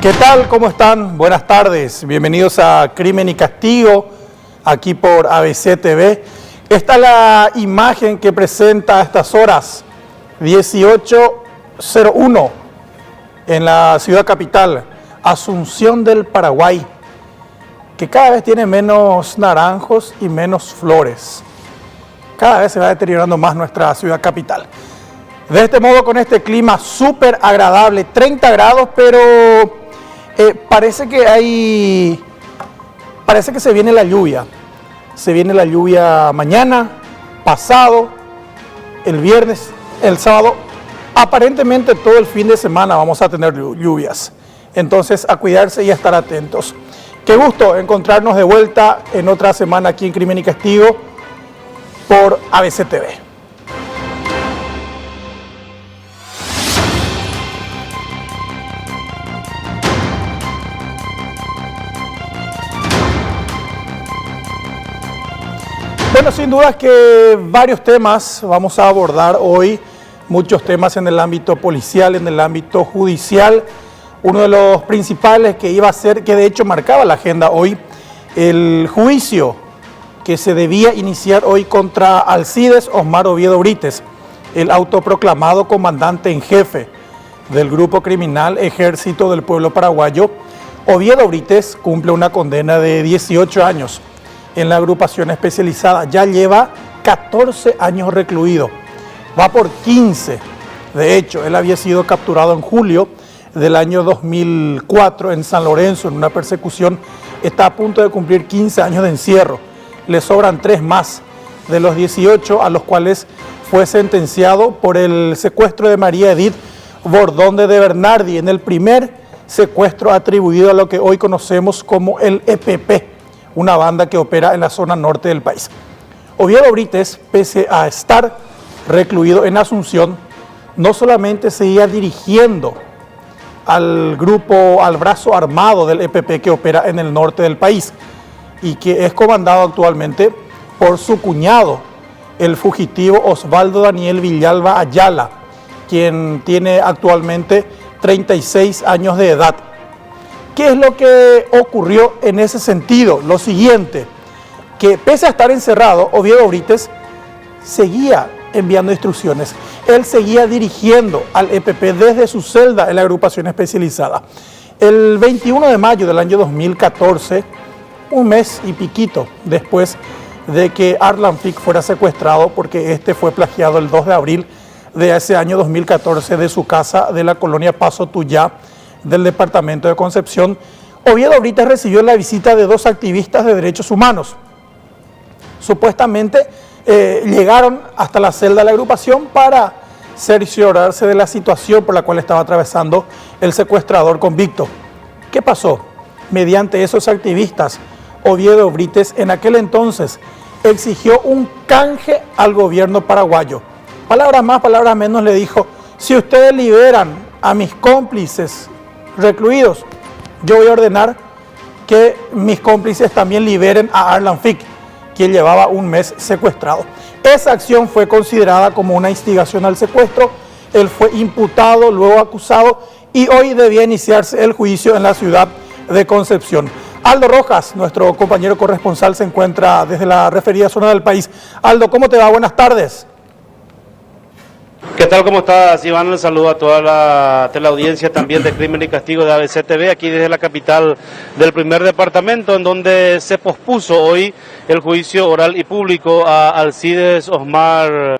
¿Qué tal? ¿Cómo están? Buenas tardes. Bienvenidos a Crimen y Castigo, aquí por ABC TV. Esta es la imagen que presenta a estas horas, 18:01, en la ciudad capital, Asunción del Paraguay, que cada vez tiene menos naranjos y menos flores. Cada vez se va deteriorando más nuestra ciudad capital. De este modo, con este clima súper agradable, 30 grados, pero parece que se viene la lluvia. Se viene la lluvia mañana, pasado, el viernes, el sábado. Aparentemente todo el fin de semana vamos a tener lluvias. Entonces, a cuidarse y a estar atentos. Qué gusto encontrarnos de vuelta en otra semana aquí en Crimen y Castigo por ABC TV. Bueno, sin duda que varios temas vamos a abordar hoy, muchos temas en el ámbito policial, en el ámbito judicial. Uno de los principales que iba a ser, que de hecho marcaba la agenda hoy, el juicio que se debía iniciar hoy contra Alcides Osmar Oviedo Brites, el autoproclamado comandante en jefe del grupo criminal Ejército del Pueblo Paraguayo. Oviedo Brites cumple una condena de 18 años en la agrupación especializada. Ya lleva 14 años recluido, va por 15. De hecho, él había sido capturado en julio del año 2004 en San Lorenzo en una persecución. Está a punto de cumplir 15 años de encierro. Le sobran 3 más de los 18 a los cuales fue sentenciado por el secuestro de María Edith Bordonde de Bernardi, en el primer secuestro atribuido a lo que hoy conocemos como el EPP, una banda que opera en la zona norte del país. Oviedo Brites, pese a estar recluido en Asunción, no solamente seguía dirigiendo al grupo, al brazo armado del EPP que opera en el norte del país y que es comandado actualmente por su cuñado, el fugitivo Osvaldo Daniel Villalba Ayala, quien tiene actualmente 36 años de edad. ¿Qué es lo que ocurrió en ese sentido? Lo siguiente, que pese a estar encerrado, Oviedo Brites seguía enviando instrucciones. Él seguía dirigiendo al EPP desde su celda en la agrupación especializada. El 21 de mayo del año 2014, un mes y piquito después de que Arlan Fick fuera secuestrado, porque este fue plagiado el 2 de abril de ese año 2014 de su casa de la colonia Paso Tuyá del departamento de Concepción, Oviedo Brites recibió la visita de 2 activistas de derechos humanos. Supuestamente llegaron hasta la celda de la agrupación para cerciorarse de la situación por la cual estaba atravesando el secuestrador convicto. ¿Qué pasó? Mediante esos activistas, Oviedo Brites en aquel entonces exigió un canje al gobierno paraguayo. Palabras más, palabras menos, le dijo: si ustedes liberan a mis cómplices recluidos, yo voy a ordenar que mis cómplices también liberen a Arlan Fick, quien llevaba un mes secuestrado. Esa acción fue considerada como una instigación al secuestro. Él fue imputado, luego acusado, y hoy debía iniciarse el juicio en la ciudad de Concepción. Aldo Rojas, nuestro compañero corresponsal, se encuentra desde la referida zona del país. Aldo, ¿cómo te va? Buenas tardes. ¿Qué tal? ¿Cómo estás, Iván? Un saludo a toda la teleaudiencia también de Crimen y Castigo de ABC TV, aquí desde la capital del primer departamento, en donde se pospuso hoy el juicio oral y público a Alcides Osmar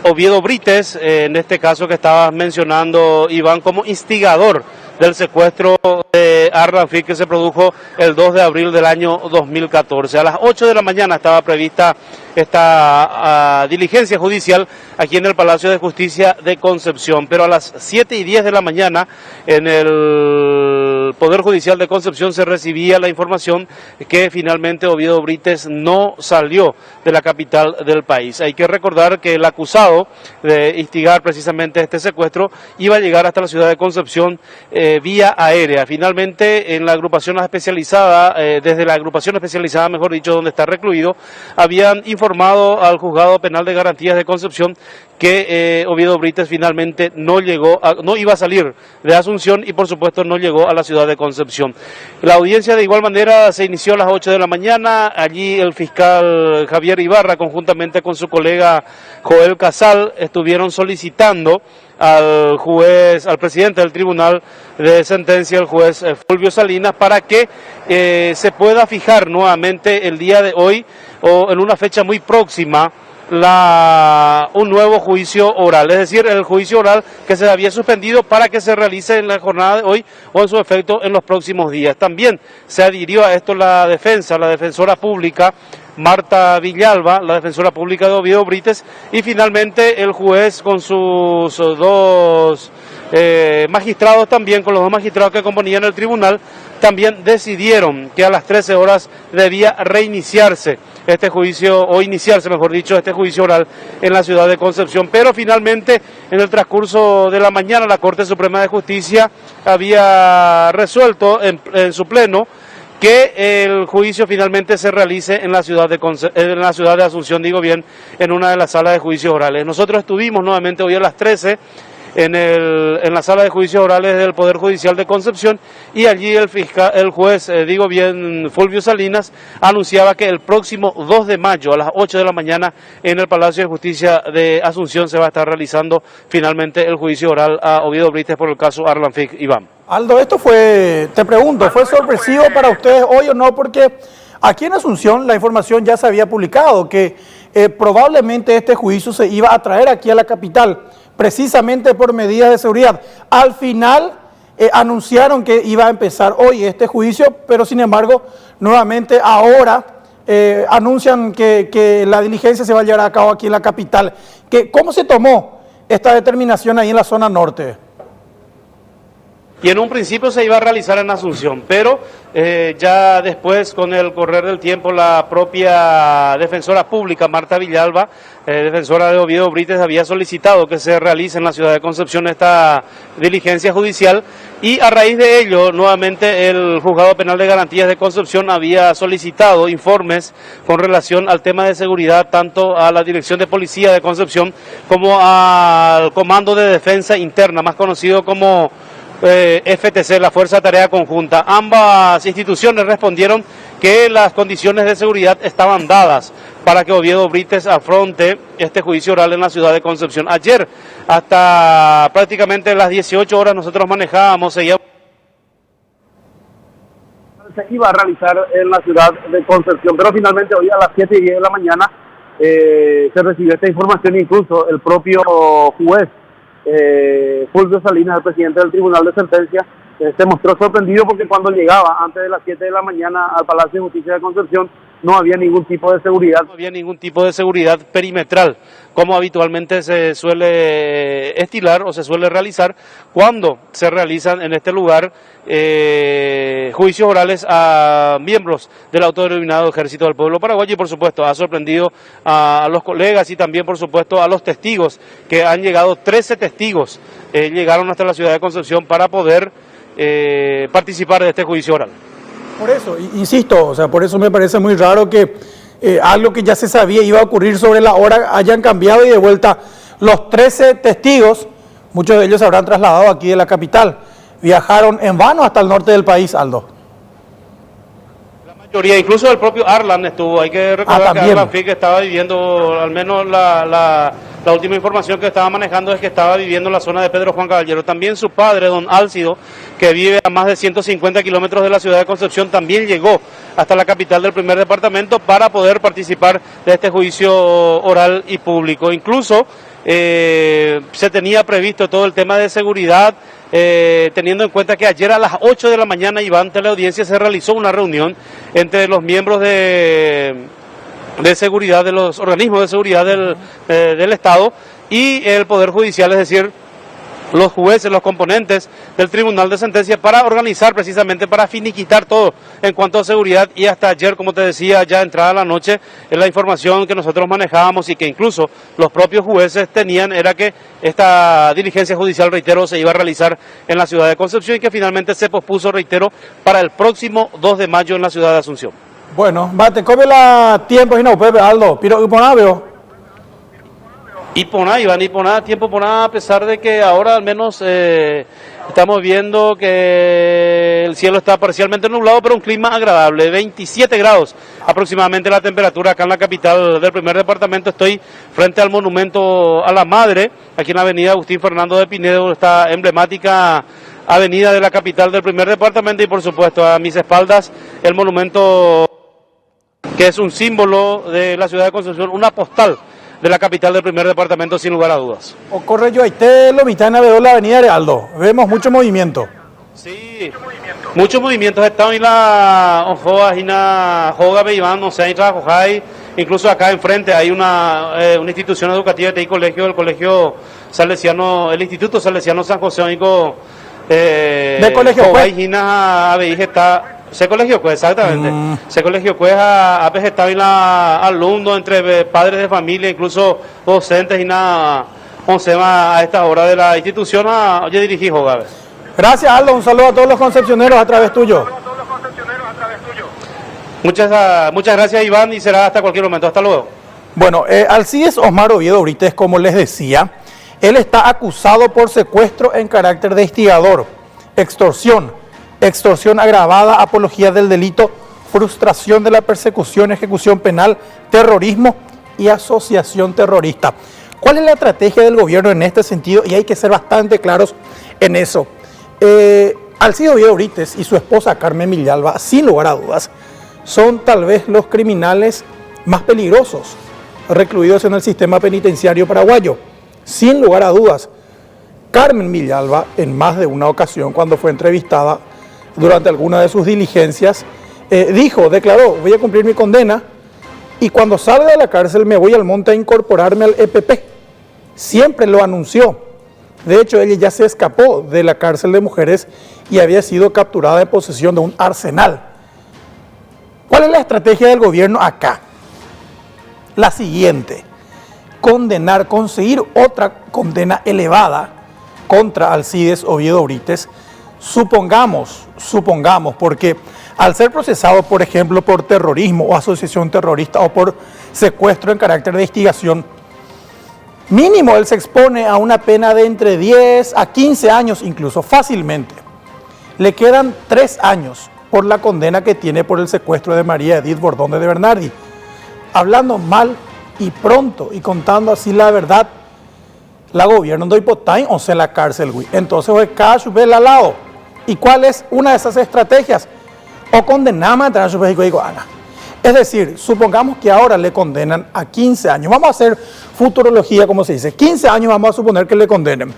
Oviedo Brites, en este caso que estabas mencionando, Iván, como instigador del secuestro de Arlan Fick, que se produjo el 2 de abril del año 2014. A las 8 de la mañana estaba prevista esta diligencia judicial aquí en el Palacio de Justicia de Concepción, pero a las 7:10 de la mañana en el el Poder Judicial de Concepción se recibía la información que finalmente Oviedo Brites no salió de la capital del país. Hay que recordar que el acusado de instigar precisamente este secuestro iba a llegar hasta la ciudad de Concepción vía aérea. Finalmente, en la agrupación especializada, desde la agrupación especializada, mejor dicho, donde está recluido, habían informado al Juzgado Penal de Garantías de Concepción que Oviedo Brites finalmente no iba a salir de Asunción y por supuesto no llegó a la ciudad de Concepción. La audiencia de igual manera se inició a las 8 de la mañana, allí el fiscal Javier Ibarra conjuntamente con su colega Joel Casal estuvieron solicitando al juez, al presidente del Tribunal de Sentencia, el juez Fulvio Salinas, para que se pueda fijar nuevamente el día de hoy o en una fecha muy próxima un nuevo juicio oral, es decir, el juicio oral que se había suspendido para que se realice en la jornada de hoy o en su efecto en los próximos días. También se adhirió a esto la defensora pública Marta Villalba, la defensora pública de Oviedo Brites, y finalmente el juez con sus dos magistrados también, con los dos magistrados que componían el tribunal, también decidieron que a las 13 horas debía reiniciarse este juicio, o iniciarse, mejor dicho, este juicio oral en la ciudad de Concepción. Pero finalmente, en el transcurso de la mañana, la Corte Suprema de Justicia había resuelto en su pleno que el juicio finalmente se realice en la ciudad de Asunción, digo bien, en una de las salas de juicios orales. Nosotros estuvimos nuevamente hoy a las 13 en la sala de juicios orales del Poder Judicial de Concepción, y allí el juez, Fulvio Salinas, anunciaba que el próximo 2 de mayo a las 8 de la mañana en el Palacio de Justicia de Asunción se va a estar realizando finalmente el juicio oral a Oviedo Brites por el caso Arlan Fick. Iván. Aldo, te pregunto, ¿fue sorpresivo para ustedes hoy o no? Porque aquí en Asunción la información ya se había publicado, que probablemente este juicio se iba a traer aquí a la capital, precisamente por medidas de seguridad. Al final anunciaron que iba a empezar hoy este juicio, pero sin embargo, nuevamente ahora anuncian que la diligencia se va a llevar a cabo aquí en la capital. ¿Cómo se tomó esta determinación ahí en la zona norte? Y en un principio se iba a realizar en Asunción, pero ya después, con el correr del tiempo, la propia defensora pública, Marta Villalba, defensora de Oviedo Brites, había solicitado que se realice en la ciudad de Concepción esta diligencia judicial, y a raíz de ello, nuevamente el Juzgado Penal de Garantías de Concepción había solicitado informes con relación al tema de seguridad, tanto a la Dirección de Policía de Concepción como al Comando de Defensa Interna, más conocido como FTC, la Fuerza de Tarea Conjunta. Ambas instituciones respondieron que las condiciones de seguridad estaban dadas para que Oviedo Brites afronte este juicio oral en la ciudad de Concepción. Ayer, hasta prácticamente las 18 horas, nosotros manejábamos, se iba a realizar en la ciudad de Concepción, pero finalmente hoy a las 7:10 de la mañana se recibió esta información. Incluso el propio juez Fulvio Salinas, el presidente del Tribunal de Sentencia, se mostró sorprendido porque cuando llegaba antes de las 7 de la mañana al Palacio de Justicia de Concepción no había ningún tipo de seguridad. No había ningún tipo de seguridad perimetral, como habitualmente se suele estilar o se suele realizar cuando se realizan en este lugar juicios orales a miembros del autodenominado Ejército del Pueblo Paraguayo, y por supuesto ha sorprendido a los colegas y también por supuesto a los testigos, que han llegado 13 testigos, llegaron hasta la ciudad de Concepción para poder participar de este juicio oral. Por eso, insisto, o sea, por eso me parece muy raro que algo que ya se sabía iba a ocurrir sobre la hora hayan cambiado, y de vuelta los 13 testigos, muchos de ellos se habrán trasladado aquí de la capital, viajaron en vano hasta el norte del país, Aldo. La mayoría, incluso el propio Arlan estuvo, hay que recordar que Arlan Fick estaba viviendo, al menos la última información que estaba manejando es que estaba viviendo en la zona de Pedro Juan Caballero. También su padre, don Álcido, que vive a más de 150 kilómetros de la ciudad de Concepción, también llegó hasta la capital del primer departamento para poder participar de este juicio oral y público. Incluso se tenía previsto todo el tema de seguridad, teniendo en cuenta que ayer a las 8 de la mañana, Iván, ante la audiencia se realizó una reunión entre los miembros de seguridad, de los organismos de seguridad del Estado y el Poder Judicial, es decir, los jueces, los componentes del Tribunal de Sentencia para organizar precisamente, para finiquitar todo en cuanto a seguridad. Y hasta ayer, como te decía, ya entrada la noche, la información que nosotros manejábamos y que incluso los propios jueces tenían era que esta diligencia judicial, reitero, se iba a realizar en la ciudad de Concepción y que finalmente se pospuso, reitero, para el próximo 2 de mayo en la ciudad de Asunción. Bueno, bate, come la tiempo y no, Pepe, Aldo, pero veo. Y por nada tiempo, por nada, a pesar de que ahora al menos estamos viendo que el cielo está parcialmente nublado, pero un clima agradable, 27 grados aproximadamente la temperatura acá en la capital del primer departamento. Estoy frente al monumento a la Madre, aquí en la avenida Agustín Fernando de Pinedo, esta emblemática avenida de la capital del primer departamento, y por supuesto a mis espaldas el monumento que es un símbolo de la ciudad de Concepción, una postal de la capital del primer departamento, sin lugar a dudas. Ocurre yo, ahí te lo mitad en la avenida de Aldo, vemos mucho movimiento. Sí, muchos movimientos, están en la Ojoa, y na Joga Beiván, no sé, hay incluso acá enfrente hay una institución educativa, el colegio salesiano, el Instituto Salesiano San José, de colegio Joga y Gina está. Se colegio pues, exactamente. Se colegio pues a veces en la alumnos, entre padres de familia, incluso docentes y nada, a esta hora de la institución, yo dirigí Jogabe. Gracias, Aldo, un saludo a todos los concepcioneros a través tuyo. Muchas gracias, Iván, y será hasta cualquier momento. Hasta luego. Bueno, Alcides Osmar Oviedo Brites, como les decía, él está acusado por secuestro en carácter de instigador, extorsión agravada, apología del delito, frustración de la persecución, ejecución penal, terrorismo y asociación terrorista. ¿Cuál es la estrategia del gobierno en este sentido? Y hay que ser bastante claros en eso. Alcides Oviedo Brites y su esposa Carmen Villalba, sin lugar a dudas, son tal vez los criminales más peligrosos recluidos en el sistema penitenciario paraguayo. Sin lugar a dudas, Carmen Villalba, en más de una ocasión, cuando fue entrevistada durante alguna de sus diligencias, declaró, voy a cumplir mi condena y cuando salga de la cárcel me voy al monte a incorporarme al EPP. Siempre lo anunció. De hecho, ella ya se escapó de la cárcel de mujeres y había sido capturada en posesión de un arsenal. ¿Cuál es la estrategia del gobierno acá? La siguiente: conseguir otra condena elevada contra Alcides Oviedo Brites. Supongamos, porque al ser procesado, por ejemplo, por terrorismo o asociación terrorista o por secuestro en carácter de instigación, mínimo él se expone a una pena de entre 10 a 15 años, incluso fácilmente. Le quedan 3 años por la condena que tiene por el secuestro de María Edith Bordone de Bernardi. Hablando mal y pronto y contando así la verdad, la gobierno no hipotain o sea la cárcel, güey. Entonces, hoy cada chupel al lado. ¿Y cuál es una de esas estrategias? O condenamos a entrar a su México y Ana. Es decir, supongamos que ahora le condenan a 15 años. Vamos a hacer futurología, como se dice. 15 años vamos a suponer que le condenen.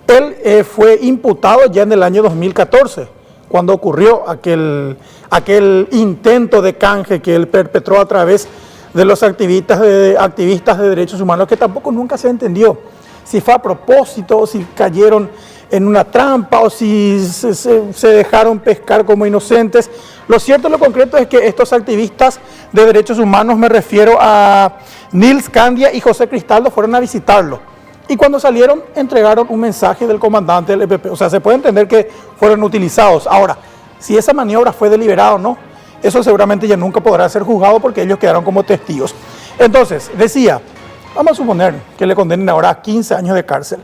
Él fue imputado ya en el año 2014, cuando ocurrió aquel intento de canje que él perpetró a través de los activistas de derechos humanos, que tampoco nunca se entendió si fue a propósito o si cayeron en una trampa o si se dejaron pescar como inocentes. Lo cierto, lo concreto es que estos activistas de derechos humanos, me refiero a Nils Candia y José Cristaldo, fueron a visitarlo. Y cuando salieron, entregaron un mensaje del comandante del EPP. O sea, se puede entender que fueron utilizados. Ahora, si esa maniobra fue deliberada o no, eso seguramente ya nunca podrá ser juzgado porque ellos quedaron como testigos. Entonces, decía, vamos a suponer que le condenen ahora a 15 años de cárcel.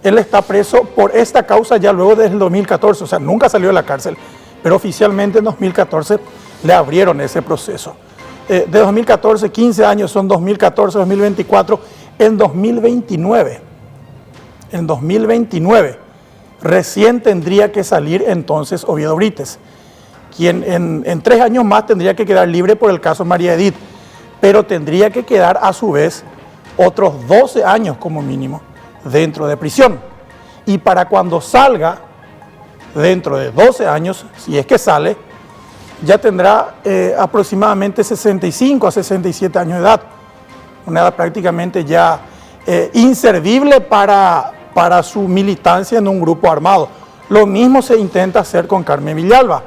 Él está preso por esta causa ya luego desde el 2014, o sea, nunca salió de la cárcel, pero oficialmente en 2014 le abrieron ese proceso. De 2014, 15 años, son 2014, 2024, en 2029, recién tendría que salir entonces Oviedo Brites, quien en 3 años más tendría que quedar libre por el caso María Edith, pero tendría que quedar a su vez otros 12 años como mínimo dentro de prisión. Y para cuando salga, dentro de 12 años, si es que sale, ya tendrá aproximadamente 65 a 67 años de edad. Una edad prácticamente ya inservible para para su militancia en un grupo armado. Lo mismo se intenta hacer con Carmen Villalba.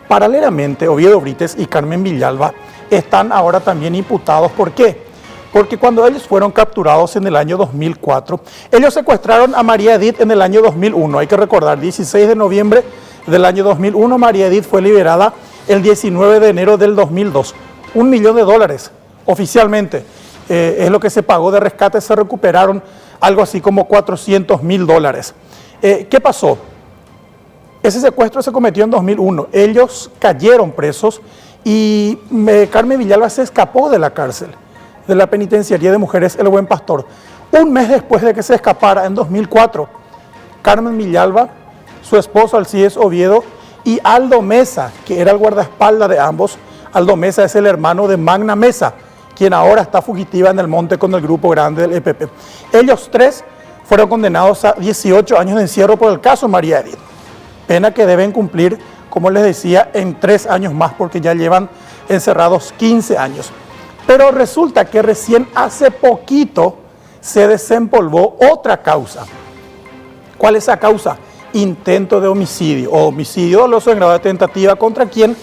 Paralelamente, Oviedo Brites y Carmen Villalba están ahora también imputados. ¿Por qué? Porque cuando ellos fueron capturados en el año 2004, ellos secuestraron a María Edith en el año 2001. Hay que recordar, 16 de noviembre del año 2001, María Edith fue liberada el 19 de enero del 2002. $1 millón oficialmente es lo que se pagó de rescate. Se recuperaron algo así como $400.000. ¿Qué pasó? Ese secuestro se cometió en 2001. Ellos cayeron presos y Carmen Villalba se escapó de la cárcel, de la penitenciaría de mujeres El Buen Pastor. Un mes después de que se escapara, en 2004, Carmen Villalba, su esposo Alcides Oviedo y Aldo Mesa, que era el guardaespaldas de ambos. Aldo Mesa es el hermano de Magna Mesa, quien ahora está fugitiva en el monte con el grupo grande del EPP. Ellos tres fueron condenados a 18 años de encierro por el caso María Edith. Pena que deben cumplir, como les decía, en 3 años más, porque ya llevan encerrados 15 años. Pero resulta que recién hace poquito se desempolvó otra causa. ¿Cuál es esa causa? Intento de homicidio o homicidio doloso en grado de tentativa. ¿Contra quién?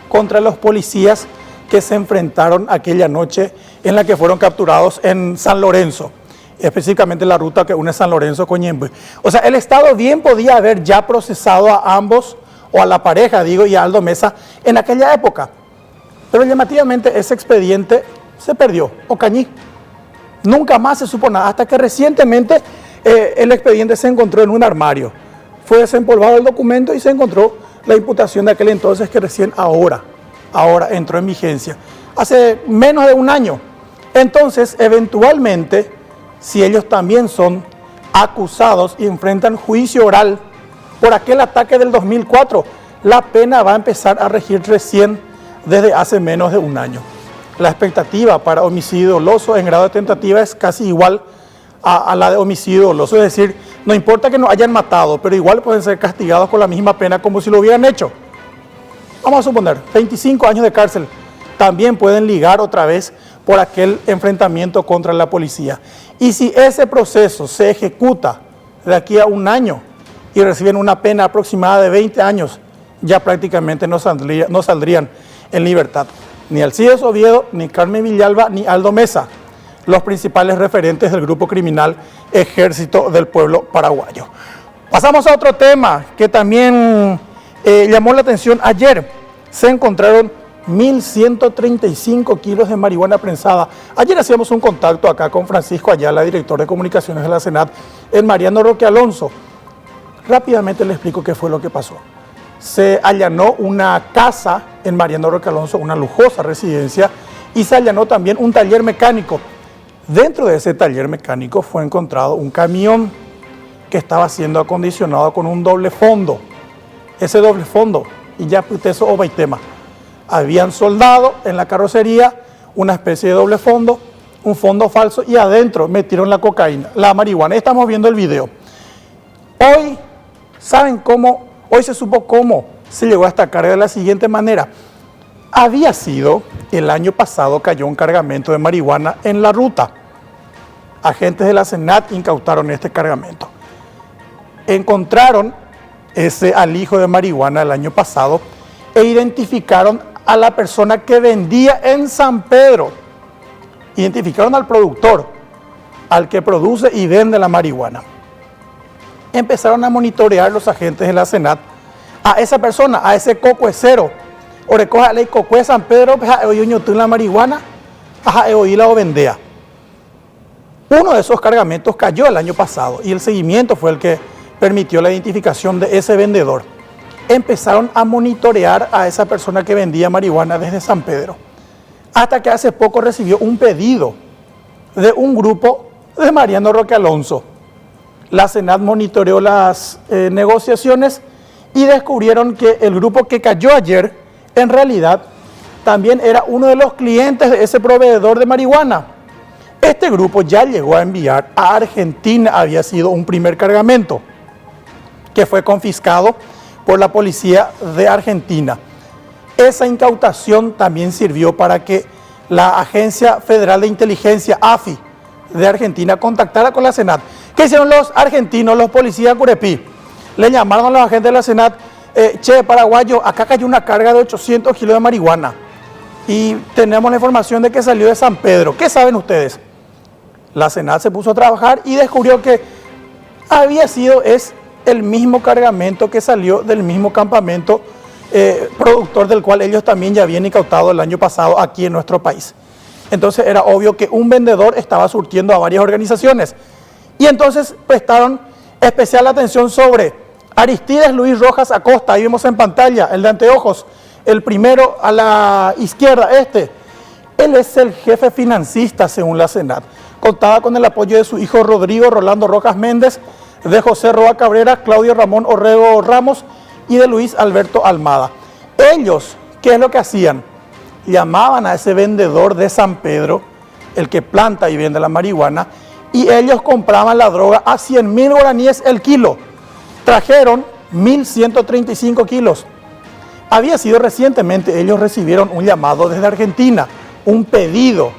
Contra los policías que se enfrentaron aquella noche en la que fueron capturados en San Lorenzo, específicamente la ruta que une San Lorenzo con Ñemby. O sea, el Estado bien podía haber ya procesado a ambos, o a la pareja, digo, y a Aldo Mesa en aquella época. Pero llamativamente ese expediente se perdió, o cañí. Nunca más se supo nada, hasta que recientemente el expediente se encontró en un armario. Fue desempolvado el documento y se encontró la imputación de aquel entonces, que recién ahora entró en vigencia, hace menos de un año. Entonces, eventualmente, si ellos también son acusados y enfrentan juicio oral por aquel ataque del 2004, la pena va a empezar a regir recién desde hace menos de un año. La expectativa para homicidio doloso en grado de tentativa es casi igual a la de homicidio doloso, es decir, no importa que nos hayan matado, pero igual pueden ser castigados con la misma pena como si lo hubieran hecho. Vamos a suponer, 25 años de cárcel, también pueden ligar otra vez por aquel enfrentamiento contra la policía. Y si ese proceso se ejecuta de aquí a un año y reciben una pena aproximada de 20 años, ya prácticamente no saldrían en libertad. Ni Alcides Oviedo, ni Carmen Villalba, ni Aldo Mesa, los principales referentes del grupo criminal Ejército del Pueblo Paraguayo. Pasamos a otro tema que también llamó la atención. Ayer se encontraron 1.135 kilos de marihuana prensada. Ayer hacíamos un contacto acá con Francisco Ayala, director de comunicaciones de la Senat, en Mariano Roque Alonso. Rápidamente le explico qué fue lo que pasó. Se allanó una casa en Mariano Roque Alonso, una lujosa residencia, y se allanó también un taller mecánico. Dentro de ese taller mecánico fue encontrado un camión que estaba siendo acondicionado con un doble fondo. Ese doble fondo, y ya eso o tema. Habían soldado en la carrocería una especie de doble fondo, un fondo falso, y adentro metieron la cocaína, la marihuana. Estamos viendo el video. Hoy, ¿saben cómo? Hoy se supo cómo se llegó a esta carga de la siguiente manera. Había sido, el año pasado cayó un cargamento de marihuana en la ruta. Agentes de la Senat incautaron este cargamento. Encontraron ese alijo de marihuana el año pasado e identificaron a la persona que vendía en San Pedro. Identificaron al productor, al que produce y vende la marihuana. Empezaron a monitorear los agentes de la Senat a esa persona, a ese cocuecero. O recoja la cocue San Pedro, la marihuana, la vendea. Uno de esos cargamentos cayó el año pasado y el seguimiento fue el que permitió la identificación de ese vendedor. Empezaron a monitorear a esa persona que vendía marihuana desde San Pedro, hasta que hace poco recibió un pedido de un grupo de Mariano Roque Alonso. La Senat monitoreó las negociaciones y descubrieron que el grupo que cayó ayer, en realidad, también era uno de los clientes de ese proveedor de marihuana. Este grupo ya llegó a enviar a Argentina, había sido un primer cargamento, que fue confiscado por la policía de Argentina. Esa incautación también sirvió para que la Agencia Federal de Inteligencia, AFI, de Argentina, contactara con la Senat. ¿Qué hicieron los argentinos, los policías de Curepí? Le llamaron a los agentes de la SENAT, che, paraguayo, acá cayó una carga de 800 kilos de marihuana y tenemos la información de que salió de San Pedro. ¿Qué saben ustedes? La SENAT se puso a trabajar y descubrió que es el mismo cargamento que salió del mismo campamento productor del cual ellos también ya habían incautado el año pasado aquí en nuestro país. Entonces era obvio que un vendedor estaba surtiendo a varias organizaciones. Y entonces prestaron especial atención sobre Aristides Luis Rojas Acosta, ahí vemos en pantalla, el de anteojos, el primero a la izquierda, Él es el jefe financista según la SENAT. Contaba con el apoyo de su hijo Rodrigo Rolando Rojas Méndez, de José Roa Cabrera, Claudio Ramón Orrego Ramos y de Luis Alberto Almada. Ellos, ¿qué es lo que hacían? Llamaban a ese vendedor de San Pedro, el que planta y vende la marihuana, y ellos compraban la droga a 100.000 guaraníes el kilo. Trajeron 1.135 kilos. Había sido recientemente, ellos recibieron un llamado desde Argentina, un pedido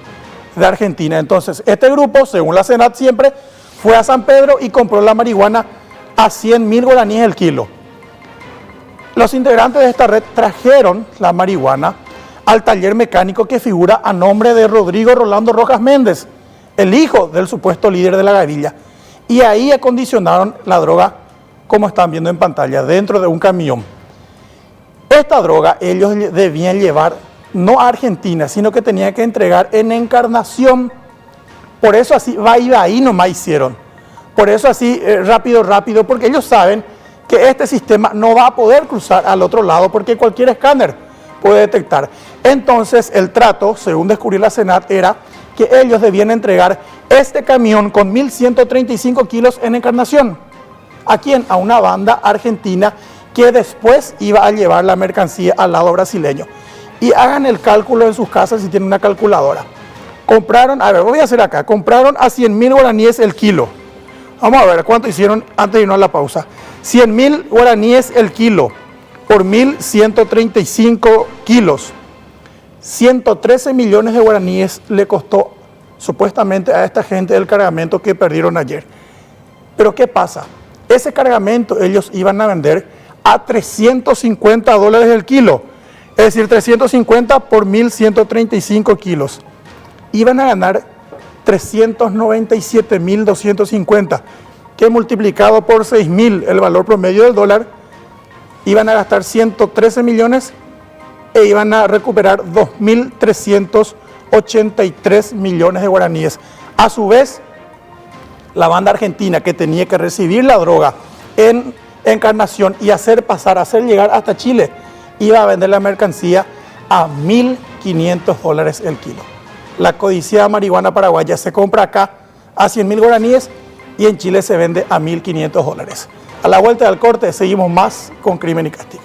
de Argentina. Entonces, este grupo, según la SENAT siempre, fue a San Pedro y compró la marihuana a 100.000 guaraníes el kilo. Los integrantes de esta red trajeron la marihuana al taller mecánico que figura a nombre de Rodrigo Rolando Rojas Méndez, el hijo del supuesto líder de la gavilla. Y ahí acondicionaron la droga, como están viendo en pantalla, dentro de un camión. Esta droga ellos debían llevar no a Argentina, sino que tenían que entregar en Encarnación. Por eso así, ahí nomás hicieron. Por eso así, rápido, porque ellos saben que este sistema no va a poder cruzar al otro lado porque cualquier escáner puede detectar. Entonces, el trato, según descubrió la SENAT, era que ellos debían entregar este camión con 1.135 kilos en Encarnación. ¿A quién? A una banda argentina que después iba a llevar la mercancía al lado brasileño. Y hagan el cálculo en sus casas si tienen una calculadora. Compraron, voy a hacer acá, compraron a 100.000 guaraníes el kilo. Vamos a ver cuánto hicieron antes de irnos a la pausa. 100.000 guaraníes el kilo por 1.135 kilos. 113 millones de guaraníes le costó supuestamente a esta gente el cargamento que perdieron ayer. Pero ¿qué pasa? Ese cargamento ellos iban a vender a $350 el kilo. Es decir, 350 por 1.135 kilos. Iban a ganar 397.250, que multiplicado por 6.000, el valor promedio del dólar, iban a gastar 113 millones e iban a recuperar 2.383 millones de guaraníes. A su vez, la banda argentina que tenía que recibir la droga en Encarnación y hacer llegar hasta Chile, iba a vender la mercancía a $1.500 el kilo. La codiciada marihuana paraguaya se compra acá a 100.000 guaraníes y en Chile se vende a $1.500. A la vuelta del corte seguimos más con Crimen y Castigo.